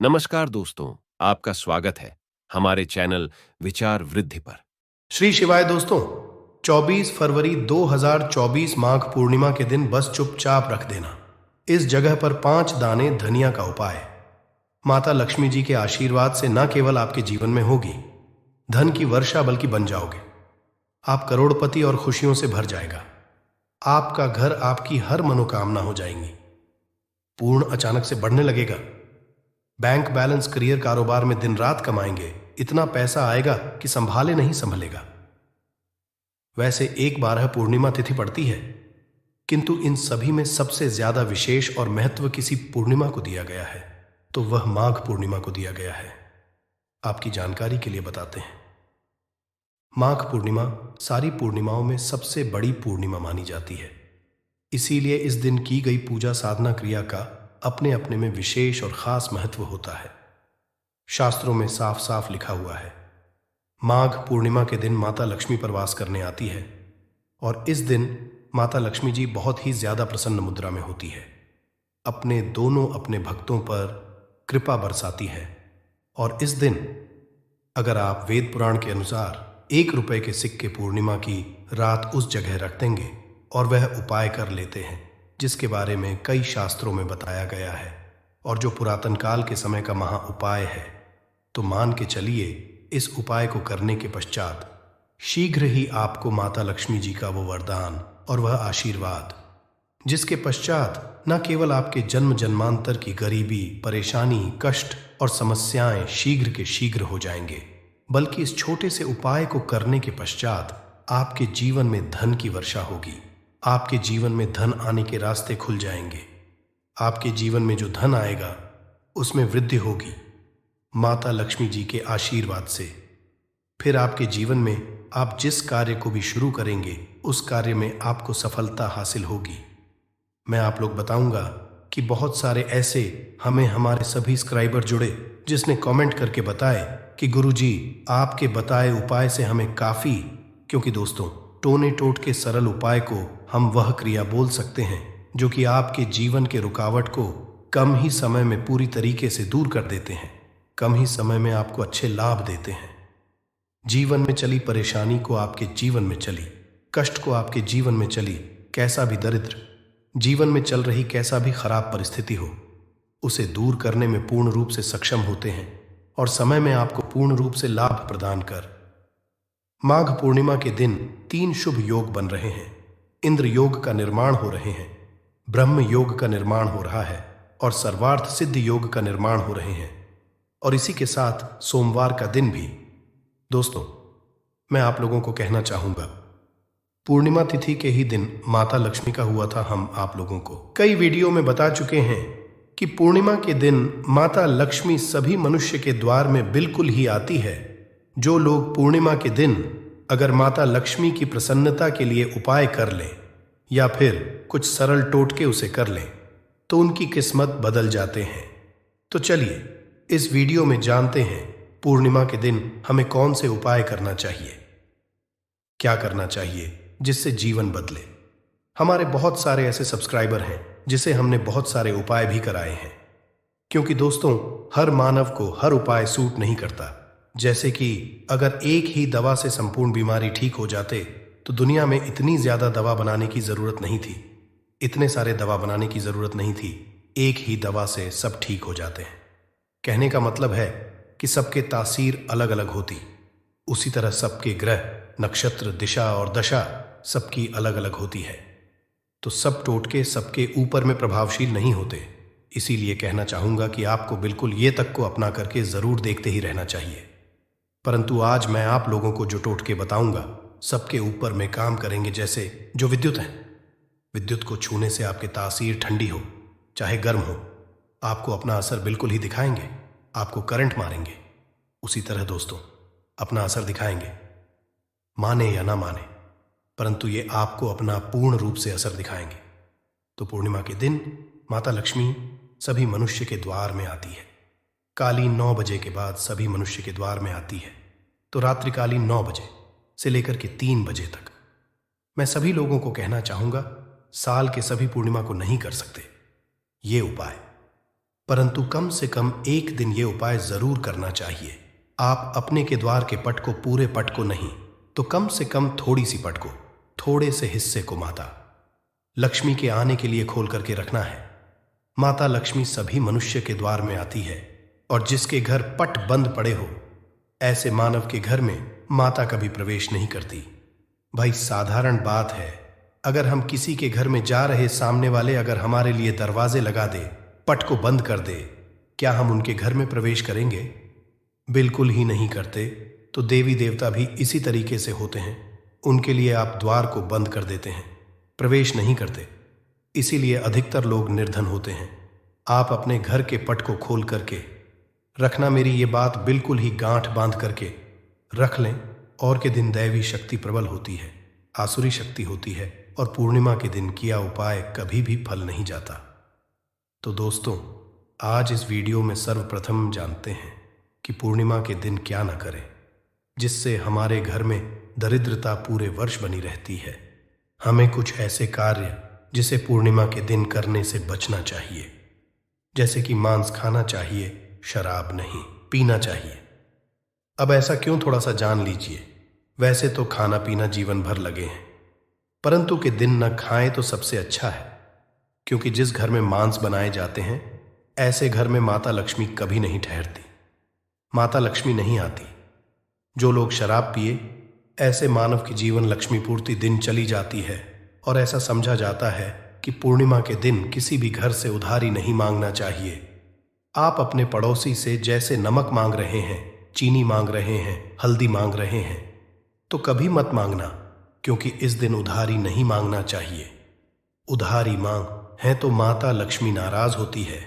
नमस्कार दोस्तों, आपका स्वागत है हमारे चैनल विचार वृद्धि पर। श्री शिवाय दोस्तों। 24 फरवरी 2024 माघ पूर्णिमा के दिन बस चुपचाप रख देना। इस जगह पर 5 दाने धनिया का उपाय। माता लक्ष्मी जी के आशीर्वाद से न केवल आपके जीवन में होगी धन की वर्षा, बल्कि बन जाओगे। आप करोड़पति और खुशियों से भर जाएगा। आपका घर, आपकी हर मनोकामना हो जाएंगी। पूर्ण अचानक से बढ़ने लगेगा। बैंक बैलेंस, करियर, कारोबार में दिन रात कमाएंगे। इतना पैसा आएगा कि संभाले नहीं संभलेगा। वैसे 1/12 पूर्णिमा तिथि पड़ती है, किंतु इन सभी में सबसे ज्यादा विशेष और महत्व किसी पूर्णिमा को दिया गया है, तो वह माघ पूर्णिमा को दिया गया है। आपकी जानकारी के लिए बताते हैं। माघ पूर्णिमा सारी पूर्णिमाओं में सबसे बड़ी पूर्णिमा मानी जाती है। इसीलिए इस दिन की गई पूजा साधना क्रिया का अपने अपने में विशेष और खास महत्व होता है। शास्त्रों में साफ साफ लिखा हुआ है, माघ पूर्णिमा के दिन माता लक्ष्मी पर वास करने आती है, और इस दिन माता लक्ष्मी जी बहुत ही ज्यादा प्रसन्न मुद्रा में होती है। अपने भक्तों पर कृपा बरसाती है। और इस दिन अगर आप वेद पुराण के अनुसार 1 रुपए के सिक्के पूर्णिमा की रात उस जगह रख देंगे और वह उपाय कर लेते हैं, जिसके बारे में कई शास्त्रों में बताया गया है और जो पुरातन काल के समय का महा उपाय है, तो मान के चलिए इस उपाय को करने के पश्चात शीघ्र ही आपको माता लक्ष्मी जी का वो वरदान और वह आशीर्वाद, जिसके पश्चात न केवल आपके जन्म जन्मांतर की गरीबी, परेशानी, कष्ट और समस्याएं शीघ्र के शीघ्र हो जाएंगे, बल्कि इस छोटे से उपाय को करने के पश्चात आपके जीवन में धन की वर्षा होगी। आपके जीवन में धन आने के रास्ते खुल जाएंगे। आपके जीवन में जो धन आएगा उसमें वृद्धि होगी माता लक्ष्मी जी के आशीर्वाद से। फिर आपके जीवन में आप जिस कार्य को भी शुरू करेंगे उस कार्य में आपको सफलता हासिल होगी। मैं आप लोग बताऊंगा कि बहुत सारे ऐसे हमें हमारे सभी सब्सक्राइबर जुड़े जिसने कमेंट करके बताए कि गुरुजी आपके बताए उपाय से हमें काफ़ी, क्योंकि दोस्तों टोने टोट के सरल उपाय को हम वह क्रिया बोल सकते हैं जो कि आपके जीवन के रुकावट को कम ही समय में पूरी तरीके से दूर कर देते हैं, कम ही समय में आपको अच्छे लाभ देते हैं। जीवन में चली परेशानी को आपके जीवन में चली, कष्ट को आपके जीवन में चली, कैसा भी दरिद्र जीवन में चल रही कैसा भी खराब परिस्थिति हो, उसे दूर करने में पूर्ण रूप से सक्षम होते हैं और समय में आपको पूर्ण रूप से लाभ प्रदान कर। माघ पूर्णिमा के दिन 3 शुभ योग बन रहे हैं। इंद्र योग का निर्माण हो रहे हैं, ब्रह्म योग का निर्माण हो रहा है और सर्वार्थ सिद्ध योग का निर्माण हो रहे हैं, और इसी के साथ सोमवार का दिन भी। दोस्तों मैं आप लोगों को कहना चाहूंगा, पूर्णिमा तिथि के ही दिन माता लक्ष्मी का हुआ था। हम आप लोगों को कई वीडियो में बता चुके हैं कि पूर्णिमा के दिन माता लक्ष्मी सभी मनुष्य के द्वार में बिल्कुल ही आती है। जो लोग पूर्णिमा के दिन अगर माता लक्ष्मी की प्रसन्नता के लिए उपाय कर लें या फिर कुछ सरल टोटके उसे कर लें, तो उनकी किस्मत बदल जाते हैं। तो चलिए इस वीडियो में जानते हैं पूर्णिमा के दिन हमें कौन से उपाय करना चाहिए, क्या करना चाहिए जिससे जीवन बदले। हमारे बहुत सारे ऐसे सब्सक्राइबर हैं जिसे हमने बहुत सारे उपाय भी कराए हैं, क्योंकि दोस्तों हर मानव को हर उपाय सूट नहीं करता। जैसे कि अगर एक ही दवा से संपूर्ण बीमारी ठीक हो जाते तो दुनिया में इतनी ज्यादा दवा बनाने की जरूरत नहीं थी, इतने सारे दवा बनाने की जरूरत नहीं थी। एक ही दवा से सब ठीक हो जाते हैं। कहने का मतलब है कि सबके तासीर अलग अलग होती, उसी तरह सबके ग्रह, नक्षत्र, दिशा और दशा सबकी अलग अलग होती है, तो सब टोटके सबके ऊपर में प्रभावशील नहीं होते। इसीलिए कहना चाहूंगा कि आपको बिल्कुल ये तक को अपना करके जरूर देखते ही रहना चाहिए। परंतु आज मैं आप लोगों को जो टोटके बताऊंगा सबके ऊपर में काम करेंगे। जैसे जो विद्युत है, विद्युत को छूने से आपके तासीर ठंडी हो चाहे गर्म हो, आपको अपना असर बिल्कुल ही दिखाएंगे, आपको करंट मारेंगे। उसी तरह दोस्तों अपना असर दिखाएंगे, माने या ना माने, परंतु ये आपको अपना पूर्ण रूप से असर दिखाएंगे। तो पूर्णिमा के दिन माता लक्ष्मी सभी मनुष्य के द्वार में आती है। कालीन 9 बजे के बाद सभी मनुष्य के द्वार में आती है, तो रात्रिकालीन 9 बजे से लेकर के 3 बजे तक। मैं सभी लोगों को कहना चाहूंगा, साल के सभी पूर्णिमा को नहीं कर सकते ये उपाय, परंतु कम से कम एक दिन ये उपाय जरूर करना चाहिए। आप अपने के द्वार के पट को, पूरे पट को नहीं तो कम से कम थोड़ी सी पट को, थोड़े से हिस्से को माता लक्ष्मी के आने के लिए खोल करके रखना है। माता लक्ष्मी सभी मनुष्य के द्वार में आती है और जिसके घर पट बंद पड़े हो, ऐसे मानव के घर में माता कभी प्रवेश नहीं करती। भाई साधारण बात है, अगर हम किसी के घर में जा रहे, सामने वाले अगर हमारे लिए दरवाजे लगा दे, पट को बंद कर दे, क्या हम उनके घर में प्रवेश करेंगे? बिल्कुल ही नहीं करते। तो देवी देवता भी इसी तरीके से होते हैं, उनके लिए आप द्वार को बंद कर देते हैं, प्रवेश नहीं करते। इसीलिए अधिकतर लोग निर्धन होते हैं। आप अपने घर के पट को खोल करके रखना, मेरी ये बात बिल्कुल ही गांठ बांध करके रख लें। और के दिन दैवी शक्ति प्रबल होती है, आसुरी शक्ति होती है, और पूर्णिमा के दिन किया उपाय कभी भी फल नहीं जाता। तो दोस्तों, आज इस वीडियो में सर्वप्रथम जानते हैं कि पूर्णिमा के दिन क्या न करें, जिससे हमारे घर में दरिद्रता पूरे वर्ष बनी रहती है। हमें कुछ ऐसे कार्य जिसे पूर्णिमा के दिन करने से बचना चाहिए, जैसे कि मांस खाना चाहिए, शराब नहीं पीना चाहिए। अब ऐसा क्यों, थोड़ा सा जान लीजिए। वैसे तो खाना पीना जीवन भर लगे हैं, परंतु के दिन न खाएं तो सबसे अच्छा है, क्योंकि जिस घर में मांस बनाए जाते हैं, ऐसे घर में माता लक्ष्मी कभी नहीं ठहरती, माता लक्ष्मी नहीं आती। जो लोग शराब पिए, ऐसे मानव की जीवन लक्ष्मी पूर्ति दिन चली जाती है। और ऐसा समझा जाता है कि पूर्णिमा के दिन किसी भी घर से उधारी नहीं मांगना चाहिए। आप अपने पड़ोसी से जैसे नमक मांग रहे हैं, चीनी मांग रहे हैं, हल्दी मांग रहे हैं, तो कभी मत मांगना, क्योंकि इस दिन उधारी नहीं मांगना चाहिए। उधारी मांग है तो माता लक्ष्मी नाराज होती है।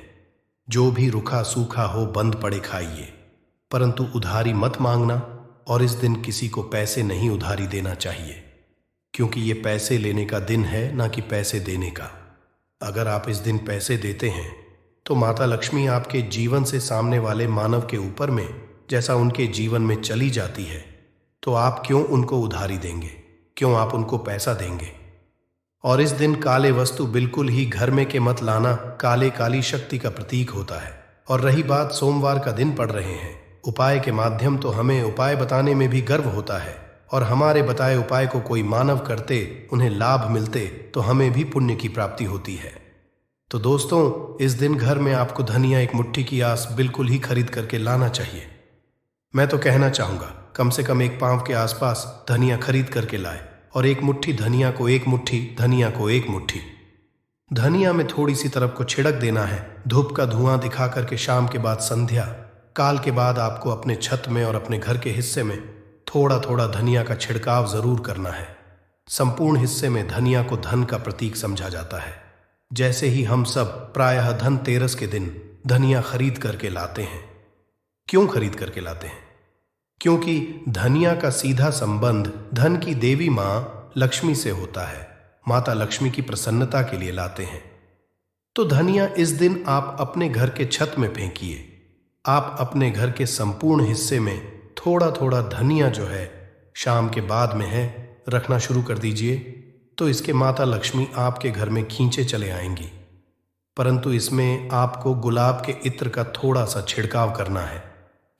जो भी रूखा सूखा हो बंद पड़े खाइए, परंतु उधारी मत मांगना। और इस दिन किसी को पैसे नहीं उधारी देना चाहिए, क्योंकि ये पैसे लेने का दिन है, ना कि पैसे देने का। अगर आप इस दिन पैसे देते हैं तो माता लक्ष्मी आपके जीवन से सामने वाले मानव के ऊपर में जैसा उनके जीवन में चली जाती है, तो आप क्यों उनको उधारी देंगे, क्यों आप उनको पैसा देंगे? और इस दिन काले वस्तु बिल्कुल ही घर में के मत लाना, काले काली शक्ति का प्रतीक होता है। और रही बात, सोमवार का दिन पड़ रहे हैं, उपाय के माध्यम, तो हमें उपाय बताने में भी गर्व होता है। और हमारे बताए उपाय को कोई मानव करते, उन्हें लाभ मिलते, तो हमें भी पुण्य की प्राप्ति होती है। तो दोस्तों, इस दिन घर में आपको धनिया, एक मुट्ठी की आस बिल्कुल ही खरीद करके लाना चाहिए। मैं तो कहना चाहूंगा, कम से कम एक पांव के आसपास धनिया खरीद करके लाए, और एक मुट्ठी धनिया को, एक मुट्ठी धनिया को, एक मुट्ठी धनिया में थोड़ी सी तरफ को छिड़क देना है, धूप का धुआं दिखा करके। शाम के बाद संध्या काल के बाद आपको अपने छत में और अपने घर के हिस्से में थोड़ा थोड़ा धनिया का छिड़काव जरूर करना है। संपूर्ण हिस्से में धनिया को धन का प्रतीक समझा जाता है। जैसे ही हम सब प्रायः धनतेरस के दिन धनिया खरीद करके लाते हैं। क्यों खरीद करके लाते हैं? क्योंकि धनिया का सीधा संबंध धन की देवी मां लक्ष्मी से होता है। माता लक्ष्मी की प्रसन्नता के लिए लाते हैं। तो धनिया इस दिन आप अपने घर के छत में फेंकिए। आप अपने घर के संपूर्ण हिस्से में थोड़ा थोड़ा धनिया जो है, शाम के बाद में है, रखना शुरू कर दीजिए। तो इसके माता लक्ष्मी आपके घर में खींचे चले आएंगी। परंतु इसमें आपको गुलाब के इत्र का थोड़ा सा छिड़काव करना है,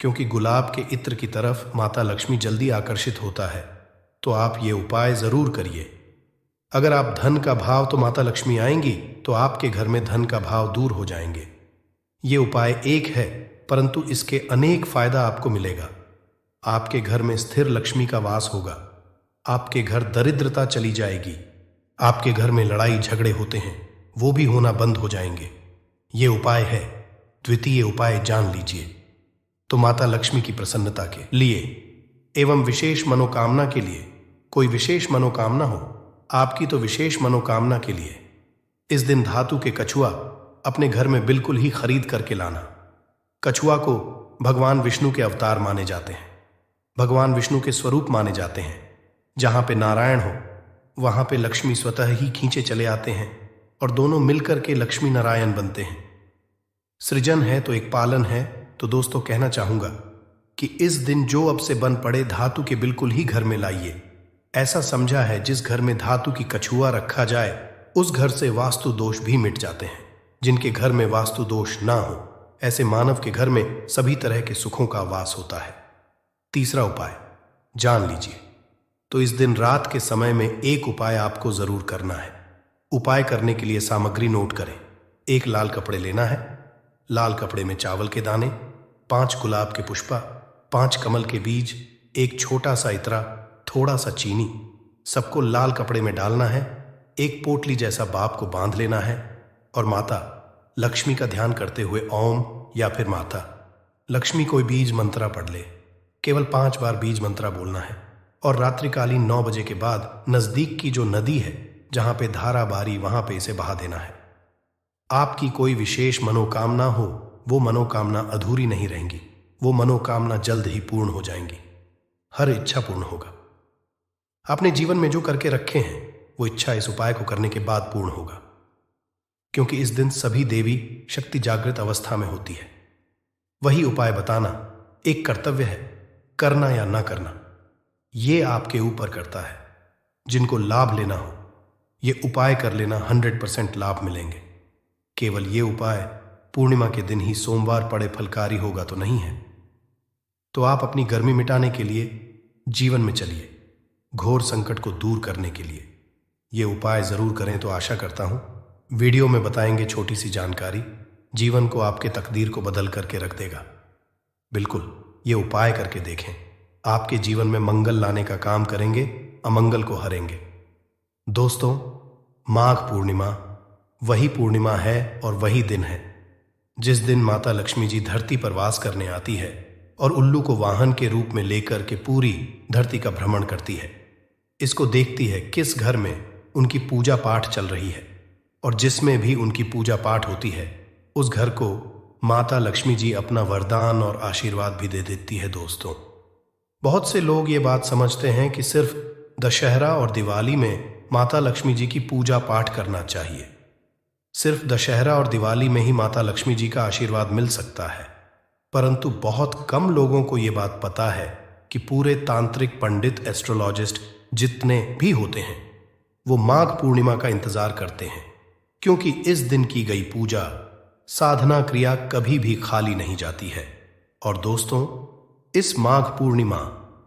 क्योंकि गुलाब के इत्र की तरफ माता लक्ष्मी जल्दी आकर्षित होता है। तो आप ये उपाय जरूर करिए। अगर आप धन का भाव, तो माता लक्ष्मी आएंगी, तो आपके घर में धन का भाव दूर हो जाएंगे। ये उपाय एक है, परंतु इसके अनेक फायदा आपको मिलेगा। आपके घर में स्थिर लक्ष्मी का वास होगा। आपके घर दरिद्रता चली जाएगी। आपके घर में लड़ाई झगड़े होते हैं, वो भी होना बंद हो जाएंगे। ये उपाय है। द्वितीय उपाय जान लीजिए। तो माता लक्ष्मी की प्रसन्नता के लिए एवं विशेष मनोकामना के लिए, कोई विशेष मनोकामना हो आपकी, तो विशेष मनोकामना के लिए इस दिन धातु के कछुआ अपने घर में बिल्कुल ही खरीद करके लाना। कछुआ को भगवान विष्णु के अवतार माने जाते हैं, भगवान विष्णु के स्वरूप माने जाते हैं। जहां पे नारायण हो, वहां पे लक्ष्मी स्वतः ही खींचे चले आते हैं और दोनों मिलकर के लक्ष्मी नारायण बनते हैं। सृजन है तो एक पालन है। तो दोस्तों, कहना चाहूंगा कि इस दिन जो अब से बन पड़े धातु के बिल्कुल ही घर में लाइए। ऐसा समझा है, जिस घर में धातु की कछुआ रखा जाए, उस घर से वास्तु दोष भी मिट जाते हैं। जिनके घर में वास्तु दोष ना हो, ऐसे मानव के घर में सभी तरह के सुखों का वास होता है। तीसरा उपाय जान लीजिए। तो इस दिन रात के समय में एक उपाय आपको जरूर करना है। उपाय करने के लिए सामग्री नोट करें। एक लाल कपड़े लेना है, लाल कपड़े में चावल के दाने, 5 गुलाब के पुष्पा, 5 कमल के बीज, एक छोटा सा इतरा, थोड़ा सा चीनी, सबको लाल कपड़े में डालना है। एक पोटली जैसा बाप को बांध लेना है और माता लक्ष्मी का ध्यान करते हुए ओम या फिर माता लक्ष्मी कोई बीज मंत्रा पढ़ ले। केवल 5 बार बीज मंत्रा बोलना है और रात्रिकालीन 9 बजे के बाद नजदीक की जो नदी है जहां पे धारा बारी वहां पे इसे बहा देना है। आपकी कोई विशेष मनोकामना हो, वो मनोकामना अधूरी नहीं रहेंगी, वो मनोकामना जल्द ही पूर्ण हो जाएंगी। हर इच्छा पूर्ण होगा। आपने जीवन में जो करके रखे हैं वो इच्छा इस उपाय को करने के बाद पूर्ण होगा, क्योंकि इस दिन सभी देवी शक्ति जागृत अवस्था में होती है। वही उपाय बताना एक कर्तव्य है, करना या ना करना ये आपके ऊपर करता है। जिनको लाभ लेना हो ये उपाय कर लेना, 100% लाभ मिलेंगे। केवल ये उपाय पूर्णिमा के दिन ही सोमवार पड़े फलकारी होगा तो नहीं है। तो आप अपनी गर्मी मिटाने के लिए जीवन में चलिए, घोर संकट को दूर करने के लिए ये उपाय जरूर करें। तो आशा करता हूं वीडियो में बताएंगे छोटी सी जानकारी जीवन को आपके तकदीर को बदल करके रख देगा। बिल्कुल ये उपाय करके देखें, आपके जीवन में मंगल लाने का काम करेंगे, अमंगल को हरेंगे। दोस्तों, माघ पूर्णिमा वही पूर्णिमा है और वही दिन है जिस दिन माता लक्ष्मी जी धरती पर वास करने आती है और उल्लू को वाहन के रूप में लेकर के पूरी धरती का भ्रमण करती है। इसको देखती है किस घर में उनकी पूजा पाठ चल रही है, और जिसमें भी उनकी पूजा पाठ होती है उस घर को माता लक्ष्मी जी अपना वरदान और आशीर्वाद भी दे देती है। दोस्तों, बहुत से लोग ये बात समझते हैं कि सिर्फ दशहरा और दिवाली में माता लक्ष्मी जी की पूजा पाठ करना चाहिए। सिर्फ दशहरा और दिवाली में ही माता लक्ष्मी जी का आशीर्वाद मिल सकता है, परंतु बहुत कम लोगों को ये बात पता है कि पूरे तांत्रिक पंडित एस्ट्रोलॉजिस्ट जितने भी होते हैं वो माघ पूर्णिमा का इंतजार करते हैं, क्योंकि इस दिन की गई पूजा साधना क्रिया कभी भी खाली नहीं जाती है। और दोस्तों, इस माघ पूर्णिमा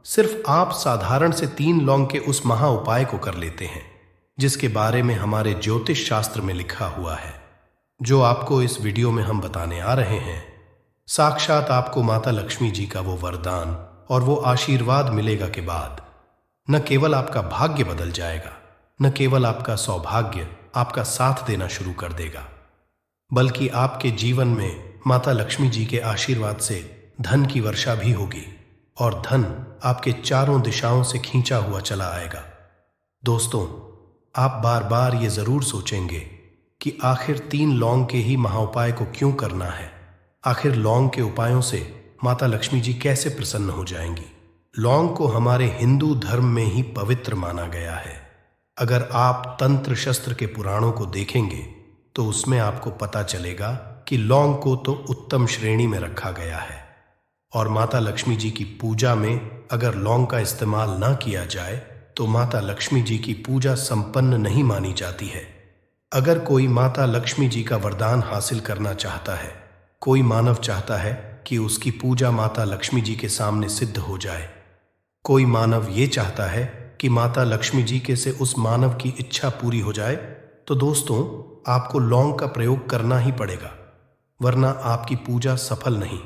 सिर्फ आप साधारण से 3 लौंग के उस महा उपाय को कर लेते हैं जिसके बारे में हमारे ज्योतिष शास्त्र में लिखा हुआ है। जो आपको इस वीडियो में हम बताने आ रहे हैं, साक्षात आपको माता लक्ष्मी जी का वो वरदान और वो आशीर्वाद मिलेगा के बाद न केवल आपका भाग्य बदल जाएगा, न केवल आपका सौभाग्य आपका साथ देना शुरू कर देगा, बल्कि आपके जीवन में माता लक्ष्मी जी के आशीर्वाद से धन की वर्षा भी होगी और धन आपके चारों दिशाओं से खींचा हुआ चला आएगा। दोस्तों, आप बार बार ये जरूर सोचेंगे कि आखिर 3 लौंग के ही महाउपाय को क्यों करना है। आखिर लौंग के उपायों से माता लक्ष्मी जी कैसे प्रसन्न हो जाएंगी। लौंग को हमारे हिंदू धर्म में ही पवित्र माना गया है। अगर आप तंत्र शस्त्र के पुराणों को देखेंगे तो उसमें आपको पता चलेगा कि लौंग को तो उत्तम श्रेणी में रखा गया है, और माता लक्ष्मी जी की पूजा में अगर लौंग का इस्तेमाल ना किया जाए तो माता लक्ष्मी जी की पूजा संपन्न नहीं मानी जाती है। अगर कोई माता लक्ष्मी जी का वरदान हासिल करना चाहता है, कोई मानव चाहता है कि उसकी पूजा माता लक्ष्मी जी के सामने सिद्ध हो जाए, कोई मानव ये चाहता है कि माता लक्ष्मी जी के से उस मानव की इच्छा पूरी हो जाए, तो दोस्तों आपको लौंग का प्रयोग करना ही पड़ेगा, वरना आपकी पूजा सफल नहीं।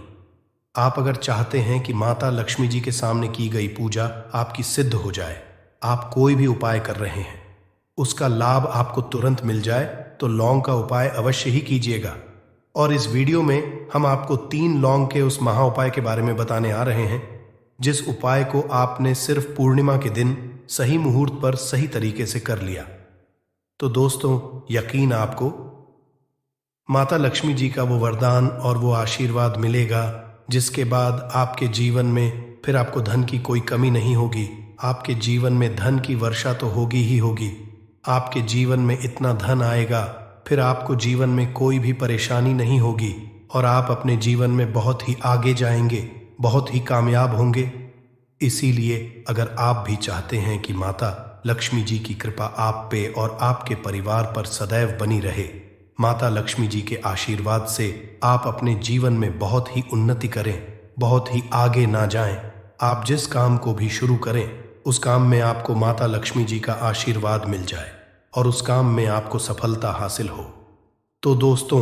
आप अगर चाहते हैं कि माता लक्ष्मी जी के सामने की गई पूजा आपकी सिद्ध हो जाए, आप कोई भी उपाय कर रहे हैं उसका लाभ आपको तुरंत मिल जाए, तो लौंग का उपाय अवश्य ही कीजिएगा। और इस वीडियो में हम आपको 3 लौंग के उस महा उपाय के बारे में बताने आ रहे हैं जिस उपाय को आपने सिर्फ पूर्णिमा के दिन सही मुहूर्त पर सही तरीके से कर लिया तो दोस्तों यकीन आपको माता लक्ष्मी जी का वो वरदान और वो आशीर्वाद मिलेगा, जिसके बाद आपके जीवन में फिर आपको धन की कोई कमी नहीं होगी। आपके जीवन में धन की वर्षा तो होगी ही होगी। आपके जीवन में इतना धन आएगा, फिर आपको जीवन में कोई भी परेशानी नहीं होगी और आप अपने जीवन में बहुत ही आगे जाएंगे, बहुत ही कामयाब होंगे। इसीलिए अगर आप भी चाहते हैं कि माता लक्ष्मी जी की कृपा आप पे और आपके परिवार पर सदैव बनी रहे, माता लक्ष्मी जी के आशीर्वाद से आप अपने जीवन में बहुत ही उन्नति करें, बहुत ही आगे ना जाएं। आप जिस काम को भी शुरू करें उस काम में आपको माता लक्ष्मी जी का आशीर्वाद मिल जाए और उस काम में आपको सफलता हासिल हो। तो दोस्तों,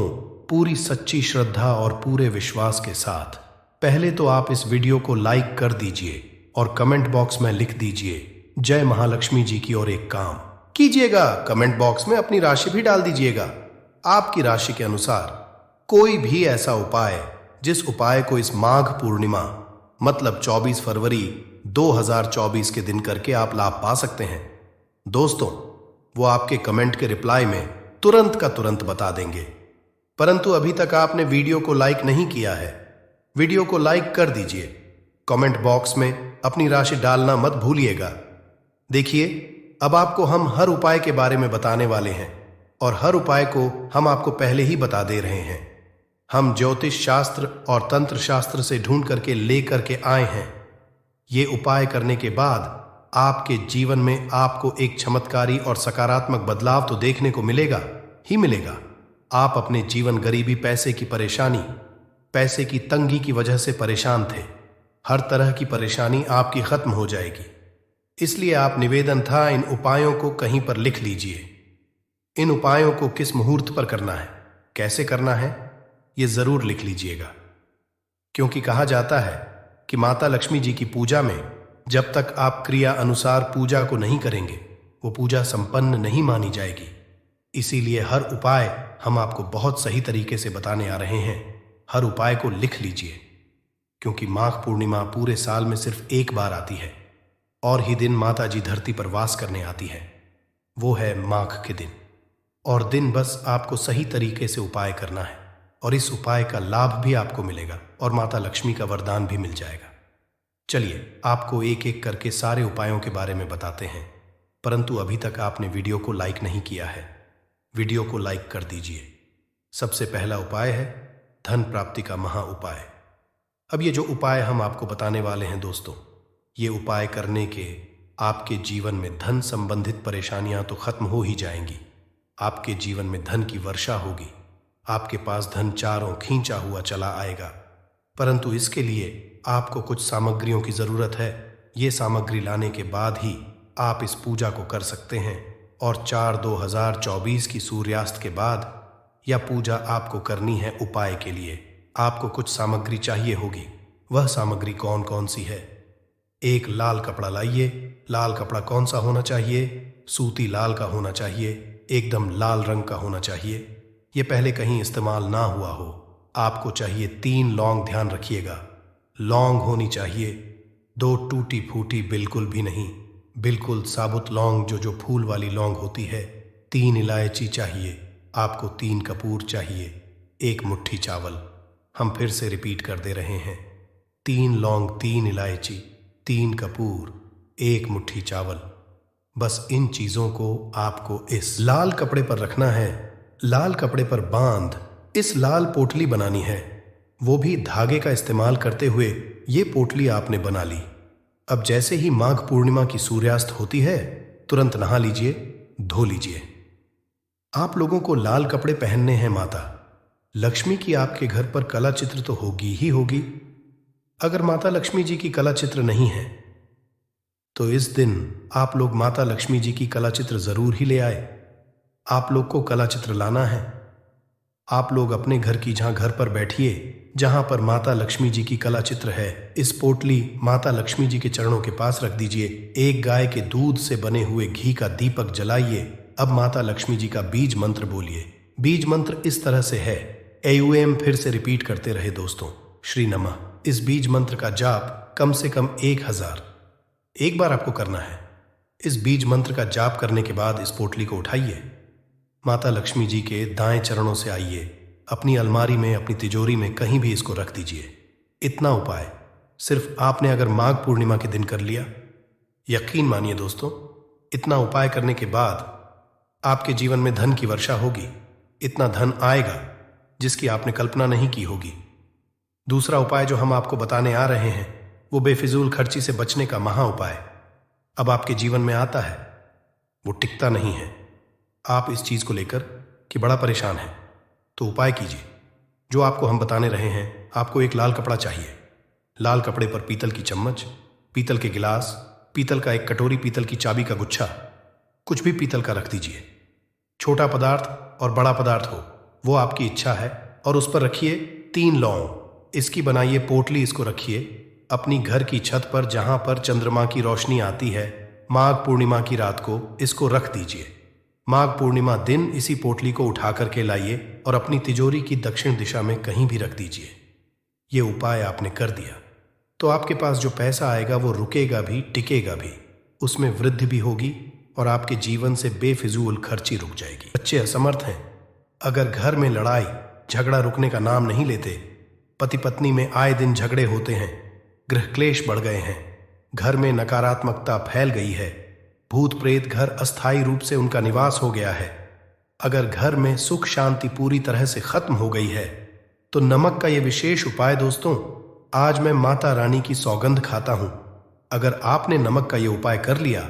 पूरी सच्ची श्रद्धा और पूरे विश्वास के साथ पहले तो आप इस वीडियो को लाइक कर दीजिए और कमेंट बॉक्स में लिख दीजिए जय महालक्ष्मी जी की, और एक काम कीजिएगा, कमेंट बॉक्स में अपनी राशि भी डाल दीजिएगा। आपकी राशि के अनुसार कोई भी ऐसा उपाय जिस उपाय को इस माघ पूर्णिमा मतलब 24 फरवरी 2024 के दिन करके आप लाभ पा सकते हैं दोस्तों, वो आपके कमेंट के रिप्लाई में तुरंत का तुरंत बता देंगे। परंतु अभी तक आपने वीडियो को लाइक नहीं किया है, वीडियो को लाइक कर दीजिए। कमेंट बॉक्स में अपनी राशि डालना मत भूलिएगा। देखिए, अब आपको हम हर उपाय के बारे में बताने वाले हैं और हर उपाय को हम आपको पहले ही बता दे रहे हैं। हम ज्योतिष शास्त्र और तंत्र शास्त्र से ढूंढ करके लेकर के आए हैं। ये उपाय करने के बाद आपके जीवन में आपको एक चमत्कारी और सकारात्मक बदलाव तो देखने को मिलेगा ही मिलेगा। आप अपने जीवन गरीबी, पैसे की परेशानी, पैसे की तंगी की वजह से परेशान थे, हर तरह की परेशानी आपकी खत्म हो जाएगी। इसलिए आप निवेदन था, इन उपायों को कहीं पर लिख लीजिए। इन उपायों को किस मुहूर्त पर करना है, कैसे करना है, ये जरूर लिख लीजिएगा। क्योंकि कहा जाता है कि माता लक्ष्मी जी की पूजा में जब तक आप क्रिया अनुसार पूजा को नहीं करेंगे वो पूजा संपन्न नहीं मानी जाएगी। इसीलिए हर उपाय हम आपको बहुत सही तरीके से बताने आ रहे हैं। हर उपाय को लिख लीजिए, क्योंकि माघ पूर्णिमा पूरे साल में सिर्फ एक बार आती है और ही दिन माता जी धरती पर वास करने आती है, वो है माघ के दिन। और दिन बस आपको सही तरीके से उपाय करना है और इस उपाय का लाभ भी आपको मिलेगा और माता लक्ष्मी का वरदान भी मिल जाएगा। चलिए, आपको एक एक करके सारे उपायों के बारे में बताते हैं। परंतु अभी तक आपने वीडियो को लाइक नहीं किया है, वीडियो को लाइक कर दीजिए। सबसे पहला उपाय है धन प्राप्ति का महा उपाय। अब ये जो उपाय हम आपको बताने वाले हैं दोस्तों, ये उपाय करने के आपके जीवन में धन संबंधित परेशानियां तो खत्म हो ही जाएंगी। आपके जीवन में धन की वर्षा होगी, आपके पास धन चारों खींचा हुआ चला आएगा। परंतु इसके लिए आपको कुछ सामग्रियों की जरूरत है। ये सामग्री लाने के बाद ही आप इस पूजा को कर सकते हैं। और 4/2/2024 की सूर्यास्त के बाद यह पूजा आपको करनी है। उपाय के लिए आपको कुछ सामग्री चाहिए होगी। वह सामग्री कौन कौन सी है? एक लाल कपड़ा लाइए। लाल कपड़ा कौन सा होना चाहिए? सूती लाल का होना चाहिए, एकदम लाल रंग का होना चाहिए। यह पहले कहीं इस्तेमाल ना हुआ हो। आपको चाहिए 3 लौंग, ध्यान रखिएगा, लौंग होनी चाहिए। 2 टूटी फूटी बिल्कुल भी नहीं, बिल्कुल साबुत लौंग, जो फूल वाली लौंग होती है। 3 इलायची चाहिए आपको, 3 कपूर चाहिए, 1 मुट्ठी चावल। हम फिर से रिपीट कर दे रहे हैं, 3 लौंग, 3 इलायची, 3 कपूर, 1 मुट्ठी चावल। बस इन चीजों को आपको इस लाल कपड़े पर रखना है। लाल कपड़े पर बांध इस लाल पोटली बनानी है, वो भी धागे का इस्तेमाल करते हुए। ये पोटली आपने बना ली। अब जैसे ही माघ पूर्णिमा की सूर्यास्त होती है, तुरंत नहा लीजिए, धो लीजिए। आप लोगों को लाल कपड़े पहनने हैं। माता लक्ष्मी की आपके घर पर कला चित्र तो होगी ही होगी। अगर माता लक्ष्मी जी की कला चित्र नहीं है तो इस दिन आप लोग माता लक्ष्मी जी की कला चित्र जरूर ही ले आए। आप लोग को कला चित्र लाना है। आप लोग अपने घर की जहां घर पर बैठिए, जहां पर माता लक्ष्मी जी की कला चित्र है, इस पोटली माता लक्ष्मी जी के चरणों के पास रख दीजिए। एक गाय के दूध से बने हुए घी का दीपक जलाइए। अब माता लक्ष्मी जी का बीज मंत्र बोलिए। बीज मंत्र इस तरह से है, AUM फिर से रिपीट करते रहे दोस्तों, श्री नमः। इस बीज मंत्र का जाप कम से कम 1000 एक बार आपको करना है। इस बीज मंत्र का जाप करने के बाद इस पोटली को उठाइए, माता लक्ष्मी जी के दाएं चरणों से आइए, अपनी अलमारी में, अपनी तिजोरी में कहीं भी इसको रख दीजिए। इतना उपाय सिर्फ आपने अगर माघ पूर्णिमा के दिन कर लिया, यकीन मानिए दोस्तों, इतना उपाय करने के बाद आपके जीवन में धन की वर्षा होगी। इतना धन आएगा जिसकी आपने कल्पना नहीं की होगी। दूसरा उपाय जो हम आपको बताने आ रहे हैं वो बेफिजूल खर्ची से बचने का महा उपाय अब आपके जीवन में आता है। वो टिकता नहीं है। आप इस चीज को लेकर कि बड़ा परेशान है, तो उपाय कीजिए। जो आपको हम बताने रहे हैं, आपको एक लाल कपड़ा चाहिए। लाल कपड़े पर पीतल की चम्मच, पीतल के गिलास, पीतल का एक कटोरी, पीतल की चाबी का गुच्छा, कुछ भी पीतल का रख दीजिए। छोटा पदार्थ और बड़ा पदार्थ हो, वो आपकी इच्छा है। और उस पर रखिए 3 लौंग। इसकी बनाइए पोटली, इसको रखिए अपनी घर की छत पर, जहां पर चंद्रमा की रोशनी आती है। माघ पूर्णिमा की रात को इसको रख दीजिए। माघ पूर्णिमा दिन इसी पोटली को उठा करके लाइए और अपनी तिजोरी की दक्षिण दिशा में कहीं भी रख दीजिए। ये उपाय आपने कर दिया तो आपके पास जो पैसा आएगा वो रुकेगा भी, टिकेगा भी, उसमें वृद्धि भी होगी और आपके जीवन से बेफिजूल खर्ची रुक जाएगी। बच्चे असमर्थ हैं, अगर घर में लड़ाई झगड़ा रुकने का नाम नहीं लेते, पति पत्नी में आए दिन झगड़े होते हैं, गृह क्लेश बढ़ गए हैं, घर में नकारात्मकता फैल गई है, भूत प्रेत घर अस्थायी रूप से उनका निवास हो गया है, अगर घर में सुख शांति पूरी तरह से खत्म हो गई है, तो नमक का यह विशेष उपाय दोस्तों, आज मैं माता रानी की सौगंध खाता हूं, अगर आपने नमक का यह उपाय कर लिया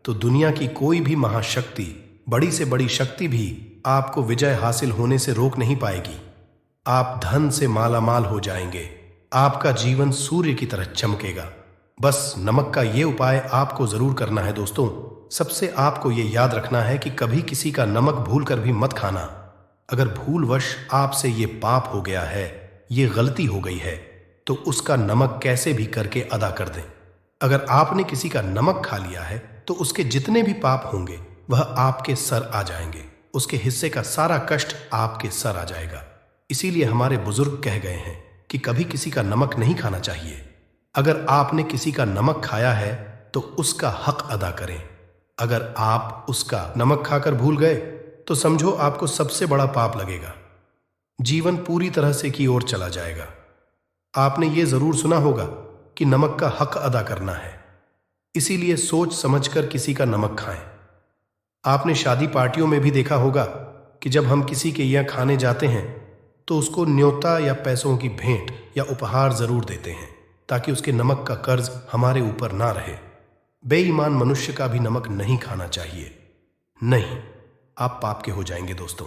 तो दुनिया की कोई भी महाशक्ति, बड़ी से बड़ी शक्ति भी आपको विजय हासिल होने से रोक नहीं पाएगी। आप धन से मालामाल हो जाएंगे, आपका जीवन सूर्य की तरह चमकेगा। बस नमक का ये उपाय आपको जरूर करना है दोस्तों। सबसे आपको ये याद रखना है कि कभी किसी का नमक भूल कर भी मत खाना। अगर भूलवश आपसे ये पाप हो गया है, ये गलती हो गई है, तो उसका नमक कैसे भी करके अदा कर दें। अगर आपने किसी का नमक खा लिया है तो उसके जितने भी पाप होंगे वह आपके सर आ जाएंगे, उसके हिस्से का सारा कष्ट आपके सर आ जाएगा। इसीलिए हमारे बुजुर्ग कह गए हैं कि कभी किसी का नमक नहीं खाना चाहिए। अगर आपने किसी का नमक खाया है तो उसका हक अदा करें। अगर आप उसका नमक खाकर भूल गए तो समझो आपको सबसे बड़ा पाप लगेगा, जीवन पूरी तरह से की ओर चला जाएगा। आपने ये जरूर सुना होगा कि नमक का हक अदा करना है, इसीलिए सोच समझकर किसी का नमक खाएं। आपने शादी पार्टियों में भी देखा होगा कि जब हम किसी के यहाँ खाने जाते हैं तो उसको न्योता या पैसों की भेंट या उपहार जरूर देते हैं, ताकि उसके नमक का कर्ज हमारे ऊपर ना रहे। बेईमान मनुष्य का भी नमक नहीं खाना चाहिए, नहीं, आप पाप के हो जाएंगे दोस्तों।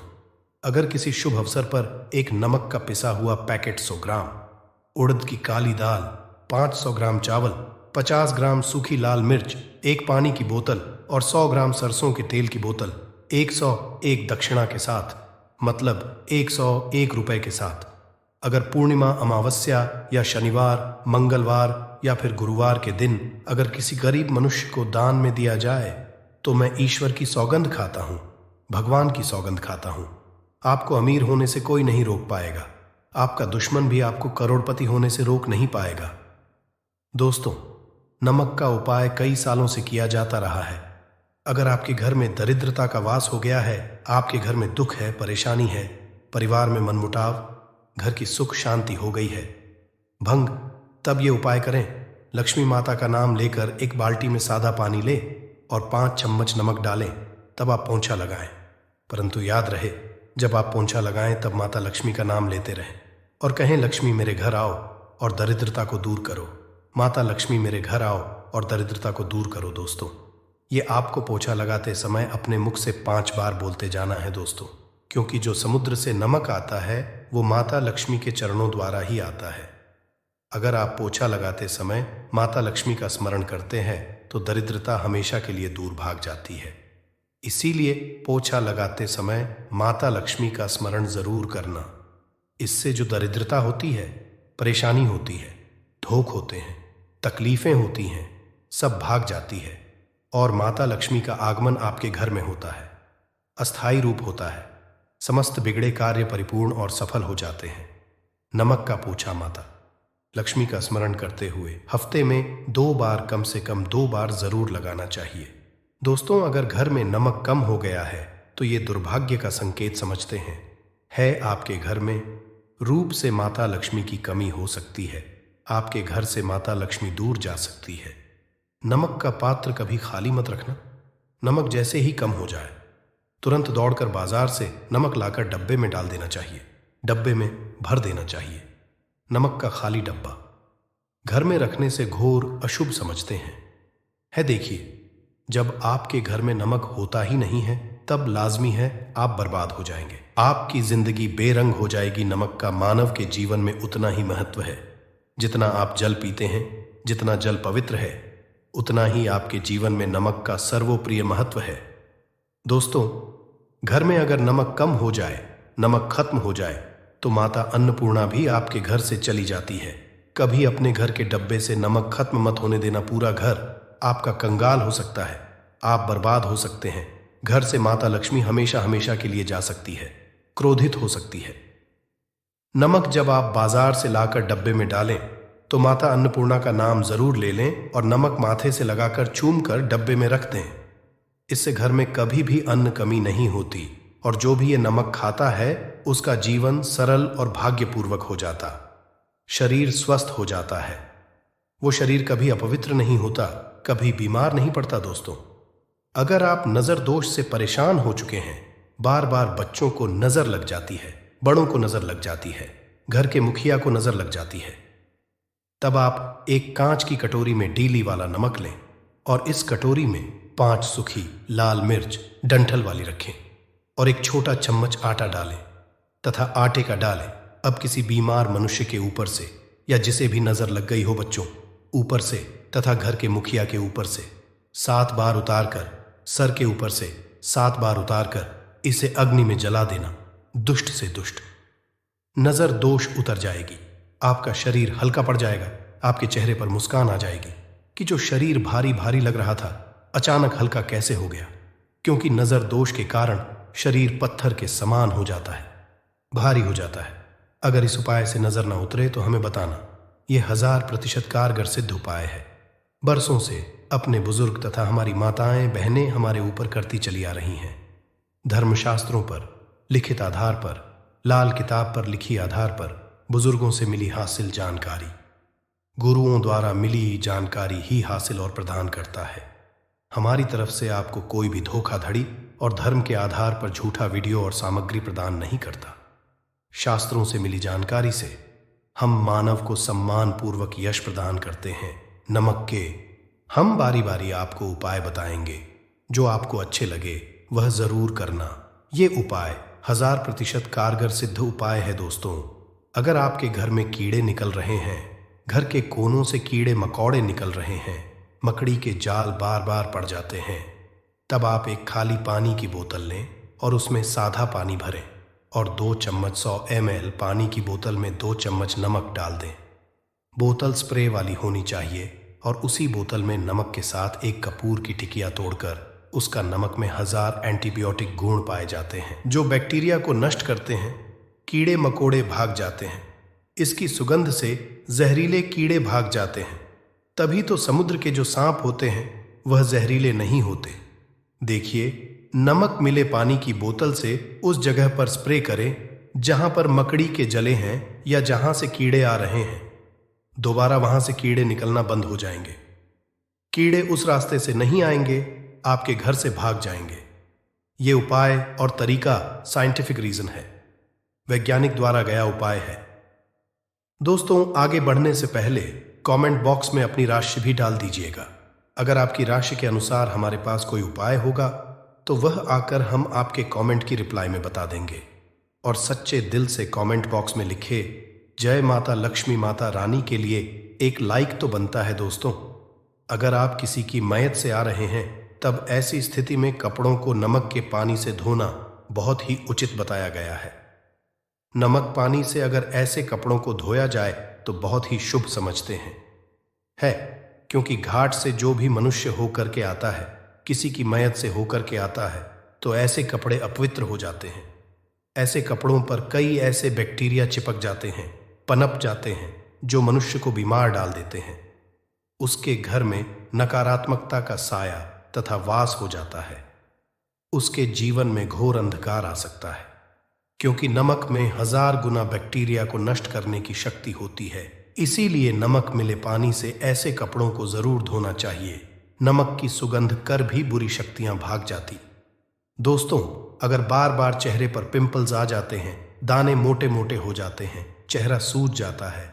अगर किसी शुभ अवसर पर एक नमक का पिसा हुआ पैकेट 100 ग्राम, उड़द की काली दाल, 500 ग्राम चावल, 50 ग्राम सूखी लाल मिर्च, एक पानी की बोतल और 100 ग्राम सरसों के तेल की बोतल 101 दक्षिणा के साथ, मतलब 101 रुपए के साथ, अगर पूर्णिमा, अमावस्या या शनिवार, मंगलवार या फिर गुरुवार के दिन अगर किसी गरीब मनुष्य को दान में दिया जाए तो मैं ईश्वर की सौगंध खाता हूं, भगवान की सौगंध खाता हूं। आपको अमीर होने से कोई नहीं रोक पाएगा, आपका दुश्मन भी आपको करोड़पति होने से रोक नहीं पाएगा। दोस्तों, नमक का उपाय कई सालों से किया जाता रहा है। अगर आपके घर में दरिद्रता का वास हो गया है, आपके घर में दुख है, परेशानी है, परिवार में मनमुटाव, घर की सुख शांति हो गई है, भंग, तब ये उपाय करें। लक्ष्मी माता का नाम लेकर एक बाल्टी में सादा पानी ले और 5 चम्मच नमक डालें, तब आप पोंछा लगाएं। परंतु याद रहे, जब आप पोंछा लगाएं तब माता लक्ष्मी का नाम लेते रहें और कहें, लक्ष्मी मेरे घर आओ और दरिद्रता को दूर करो। माता लक्ष्मी मेरे घर आओ और दरिद्रता को दूर करो। दोस्तों, ये आपको पोंछा लगाते समय अपने मुख से 5 बार बोलते जाना है दोस्तों, क्योंकि जो समुद्र से नमक आता है वो माता लक्ष्मी के चरणों द्वारा ही आता है। अगर आप पोंछा लगाते समय माता लक्ष्मी का स्मरण करते हैं तो दरिद्रता हमेशा के लिए दूर भाग जाती है। इसीलिए पोंछा लगाते समय माता लक्ष्मी का स्मरण जरूर करना। इससे जो दरिद्रता होती है, परेशानी होती है, धोख होते हैं, तकलीफें होती हैं, सब भाग जाती है और माता लक्ष्मी का आगमन आपके घर में होता है। अस्थायी रूप होता है, समस्त बिगड़े कार्य परिपूर्ण और सफल हो जाते हैं। नमक का पोंछा माता लक्ष्मी का स्मरण करते हुए हफ्ते में 2 बार, कम से कम 2 बार जरूर लगाना चाहिए। दोस्तों, अगर घर में नमक कम हो गया है तो ये दुर्भाग्य का संकेत समझते हैं। है आपके घर में रूप से माता लक्ष्मी की कमी हो सकती है, आपके घर से माता लक्ष्मी दूर जा सकती है। नमक का पात्र कभी खाली मत रखना। नमक जैसे ही कम हो जाए तुरंत दौड़कर बाजार से नमक लाकर डब्बे में डाल देना चाहिए, डब्बे में भर देना चाहिए। नमक का खाली डब्बा घर में रखने से घोर अशुभ समझते हैं। है देखिए, जब आपके घर में नमक होता ही नहीं है तब लाजमी है आप बर्बाद हो जाएंगे। आपकी जिंदगी बेरंग हो जाएगी। नमक का मानव के जीवन में उतना ही महत्व है जितना आप जल पीते हैं। जितना जल पवित्र है उतना ही आपके जीवन में नमक का सर्वोप्रिय महत्व है। दोस्तों, घर में अगर नमक कम हो जाए, नमक खत्म हो जाए, तो माता अन्नपूर्णा भी आपके घर से चली जाती है। कभी अपने घर के डब्बे से नमक खत्म मत होने देना। पूरा घर आपका कंगाल हो सकता है, आप बर्बाद हो सकते हैं। घर से माता लक्ष्मी हमेशा हमेशा के लिए जा सकती है, क्रोधित हो सकती है। नमक जब आप बाजार से लाकर डब्बे में डालें तो माता अन्नपूर्णा का नाम जरूर ले लें और नमक माथे से लगाकर चूम कर डब्बे में रख दें। इससे घर में कभी भी अन्न कमी नहीं होती और जो भी ये नमक खाता है उसका जीवन सरल और भाग्यपूर्वक हो जाता, शरीर स्वस्थ हो जाता है। वो शरीर कभी अपवित्र नहीं होता, कभी बीमार नहीं पड़ता। दोस्तों, अगर आप नजर दोष से परेशान हो चुके हैं, बार बार बच्चों को नजर लग जाती है, बड़ों को नजर लग जाती है, घर के मुखिया को नजर लग जाती है, तब आप एक कांच की कटोरी में डीली वाला नमक लें और इस कटोरी में 5 सूखी लाल मिर्च डंठल वाली रखें और एक छोटा चम्मच आटा डालें तथा आटे का डालें। अब किसी बीमार मनुष्य के ऊपर से या जिसे भी नजर लग गई हो, बच्चों ऊपर से तथा घर के मुखिया के ऊपर से 7 बार उतार कर, सर के ऊपर से 7 बार उतार कर इसे अग्नि में जला देना। दुष्ट से दुष्ट नजर दोष उतर जाएगी, आपका शरीर हल्का पड़ जाएगा, आपके चेहरे पर मुस्कान आ जाएगी कि जो शरीर भारी भारी लग रहा था अचानक हल्का कैसे हो गया। क्योंकि नजर दोष के कारण शरीर पत्थर के समान हो जाता है, भारी हो जाता है। अगर इस उपाय से नजर ना उतरे तो हमें बताना। यह 1000% कारगर सिद्ध उपाय है। बरसों से अपने बुजुर्ग तथा हमारी माताएं बहनें हमारे ऊपर करती चली आ रही हैं। धर्मशास्त्रों पर लिखित आधार पर, लाल किताब पर लिखी आधार पर, बुजुर्गों से मिली हासिल जानकारी, गुरुओं द्वारा मिली जानकारी ही हासिल और प्रदान करता है। हमारी तरफ से आपको कोई भी धोखाधड़ी और धर्म के आधार पर झूठा वीडियो और सामग्री प्रदान नहीं करता। शास्त्रों से मिली जानकारी से हम मानव को सम्मान पूर्वक यश प्रदान करते हैं। नमक के हम बारी बारी आपको उपाय बताएंगे, जो आपको अच्छे लगे वह जरूर करना। ये उपाय 1000% कारगर सिद्ध उपाय है। दोस्तों, अगर आपके घर में कीड़े निकल रहे हैं, घर के कोनों से कीड़े मकोड़े निकल रहे हैं, मकड़ी के जाल बार बार पड़ जाते हैं, तब आप एक खाली पानी की बोतल लें और उसमें सादा पानी भरें और 2 चम्मच 100 ml पानी की बोतल में 2 चम्मच नमक डाल दें। बोतल स्प्रे वाली होनी चाहिए और उसी बोतल में नमक के साथ एक कपूर की टिकिया तोड़कर उसका नमक में 1000 एंटीबायोटिक गुण पाए जाते हैं, जो बैक्टीरिया को नष्ट करते हैं। कीड़े मकोड़े भाग जाते हैं। इसकी सुगंध से जहरीले कीड़े भाग जाते हैं। तभी तो समुद्र के जो सांप होते हैं वह जहरीले नहीं होते। देखिए, नमक मिले पानी की बोतल से उस जगह पर स्प्रे करें जहां पर मकड़ी के जले हैं या जहां से कीड़े आ रहे हैं। दोबारा वहां से कीड़े निकलना बंद हो जाएंगे। कीड़े उस रास्ते से नहीं आएंगे, आपके घर से भाग जाएंगे। ये उपाय और तरीका साइंटिफिक रीजन है, वैज्ञानिक द्वारा गया उपाय है। दोस्तों, आगे बढ़ने से पहले कमेंट बॉक्स में अपनी राशि भी डाल दीजिएगा। अगर आपकी राशि के अनुसार हमारे पास कोई उपाय होगा तो वह आकर हम आपके कमेंट की रिप्लाई में बता देंगे। और सच्चे दिल से कमेंट बॉक्स में लिखे जय माता लक्ष्मी माता रानी के लिए एक लाइक तो बनता है। दोस्तों, अगर आप किसी की मयत से आ रहे हैं तब ऐसी स्थिति में कपड़ों को नमक के पानी से धोना बहुत ही उचित बताया गया है। नमक पानी से अगर ऐसे कपड़ों को धोया जाए तो बहुत ही शुभ समझते हैं क्योंकि घाट से जो भी मनुष्य होकर के आता है, किसी की मयत से होकर के आता है, तो ऐसे कपड़े अपवित्र हो जाते हैं। ऐसे कपड़ों पर कई ऐसे बैक्टीरिया चिपक जाते हैं, पनप जाते हैं, जो मनुष्य को बीमार डाल देते हैं। उसके घर में नकारात्मकता का साया तथा वास हो जाता है। उसके जीवन में घोर अंधकार आ सकता है, क्योंकि नमक में 1000 गुना बैक्टीरिया को नष्ट करने की शक्ति होती है। इसीलिए नमक मिले पानी से ऐसे कपड़ों को जरूर धोना चाहिए। नमक की सुगंध कर भी बुरी शक्तियां भाग जाती। दोस्तों, अगर बार बार चेहरे पर पिंपल्स आ जाते हैं, दाने मोटे मोटे हो जाते हैं, चेहरा सूज जाता है,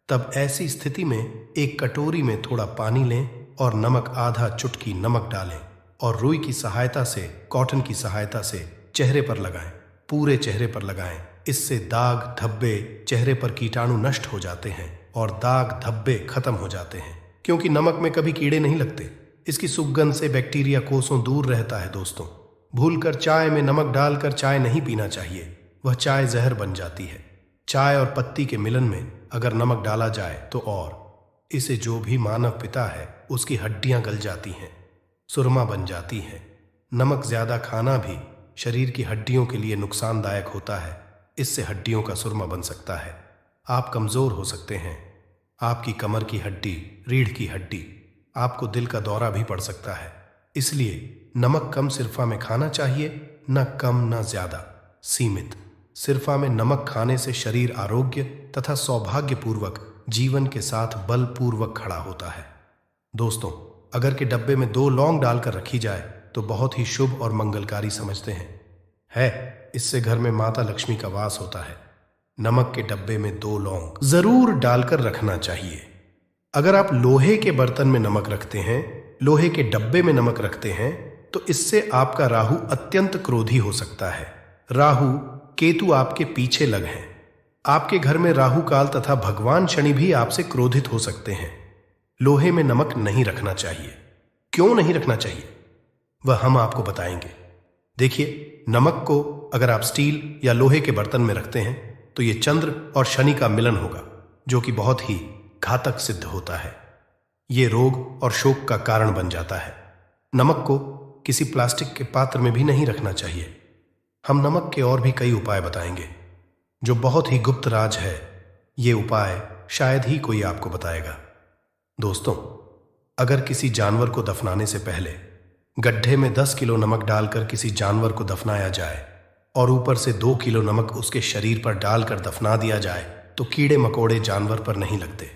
तब ऐसी स्थिति में एक कटोरी में थोड़ा पानी लें और नमक आधा चुटकी नमक डालें और रुई की सहायता से, कॉटन की सहायता से चेहरे पर लगाएं, पूरे चेहरे पर लगाएं। इससे दाग धब्बे, चेहरे पर कीटाणु नष्ट हो जाते हैं और दाग धब्बे खत्म हो जाते हैं, क्योंकि नमक में कभी कीड़े नहीं लगते। इसकी सुगंध से बैक्टीरिया कोसों दूर रहता है। दोस्तों, भूलकर चाय में नमक डालकर चाय नहीं पीना चाहिए, वह चाय जहर बन जाती है। चाय और पत्ती के मिलन में अगर नमक डाला जाए तो और इसे जो भी मानव पीता है उसकी हड्डियां गल जाती हैं, सुरमा बन जाती हैं। नमक ज्यादा खाना भी शरीर की हड्डियों के लिए नुकसानदायक होता है। इससे हड्डियों का सुरमा बन सकता है, आप कमजोर हो सकते हैं। आपकी कमर की हड्डी, रीढ़ की हड्डी, आपको दिल का दौरा भी पड़ सकता है। इसलिए नमक कम सिरफा में खाना चाहिए, न कम न ज्यादा, सीमित। सिरफा में नमक खाने से शरीर आरोग्य तथा सौभाग्यपूर्वक जीवन के साथ बलपूर्वक खड़ा होता है। दोस्तों, अगर के डब्बे में 2 लौंग डालकर रखी जाए तो बहुत ही शुभ और मंगलकारी समझते हैं। इससे घर में माता लक्ष्मी का वास होता है। नमक के डब्बे में 2 लौंग जरूर डालकर रखना चाहिए। अगर आप लोहे के बर्तन में नमक रखते हैं, लोहे के डब्बे में नमक रखते हैं, तो इससे आपका राहु अत्यंत क्रोधी हो सकता है। राहु केतु आपके पीछे लग हैं। आपके घर में राहु काल तथा भगवान शनि भी आपसे क्रोधित हो सकते हैं। लोहे में नमक नहीं रखना चाहिए। क्यों नहीं रखना चाहिए, वह हम आपको बताएंगे। देखिए, नमक को अगर आप स्टील या लोहे के बर्तन में रखते हैं तो ये चंद्र और शनि का मिलन होगा, जो कि बहुत ही घातक सिद्ध होता है। ये रोग और शोक का कारण बन जाता है। नमक को किसी प्लास्टिक के पात्र में भी नहीं रखना चाहिए। हम नमक के और भी कई उपाय बताएंगे जो बहुत ही गुप्त राज है। ये उपाय शायद ही कोई आपको बताएगा। दोस्तों, अगर किसी जानवर को दफनाने से पहले गड्ढे में 10 किलो नमक डालकर किसी जानवर को दफनाया जाए और ऊपर से 2 किलो नमक उसके शरीर पर डालकर दफना दिया जाए तो कीड़े मकोड़े जानवर पर नहीं लगते।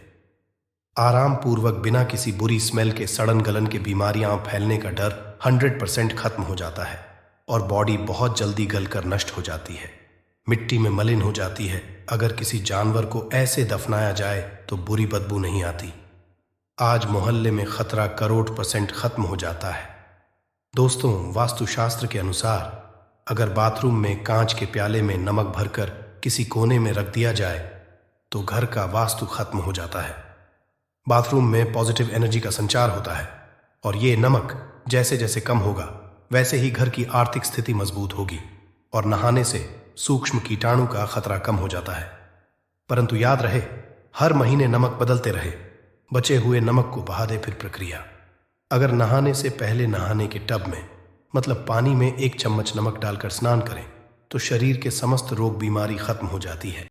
आराम पूर्वक बिना किसी बुरी स्मेल के सड़न गलन के बीमारियां फैलने का डर 100% खत्म हो जाता है और बॉडी बहुत जल्दी गलकर नष्ट हो जाती है, मिट्टी में मलिन हो जाती है। अगर किसी जानवर को ऐसे दफनाया जाए तो बुरी बदबू नहीं आती। आज मोहल्ले में खतरा करोड़% खत्म हो जाता है। दोस्तों, वास्तुशास्त्र के अनुसार अगर बाथरूम में कांच के प्याले में नमक भरकर किसी कोने में रख दिया जाए तो घर का वास्तु खत्म हो जाता है। बाथरूम में पॉजिटिव एनर्जी का संचार होता है और ये नमक जैसे जैसे कम होगा वैसे ही घर की आर्थिक स्थिति मजबूत होगी और नहाने से सूक्ष्म कीटाणु का खतरा कम हो जाता है। परंतु याद रहे, हर महीने नमक बदलते रहे। बचे हुए नमक को बहा दे फिर प्रक्रिया। अगर नहाने से पहले नहाने के टब में, मतलब पानी में 1 चम्मच नमक डालकर स्नान करें तो शरीर के समस्त रोग बीमारी खत्म हो जाती है।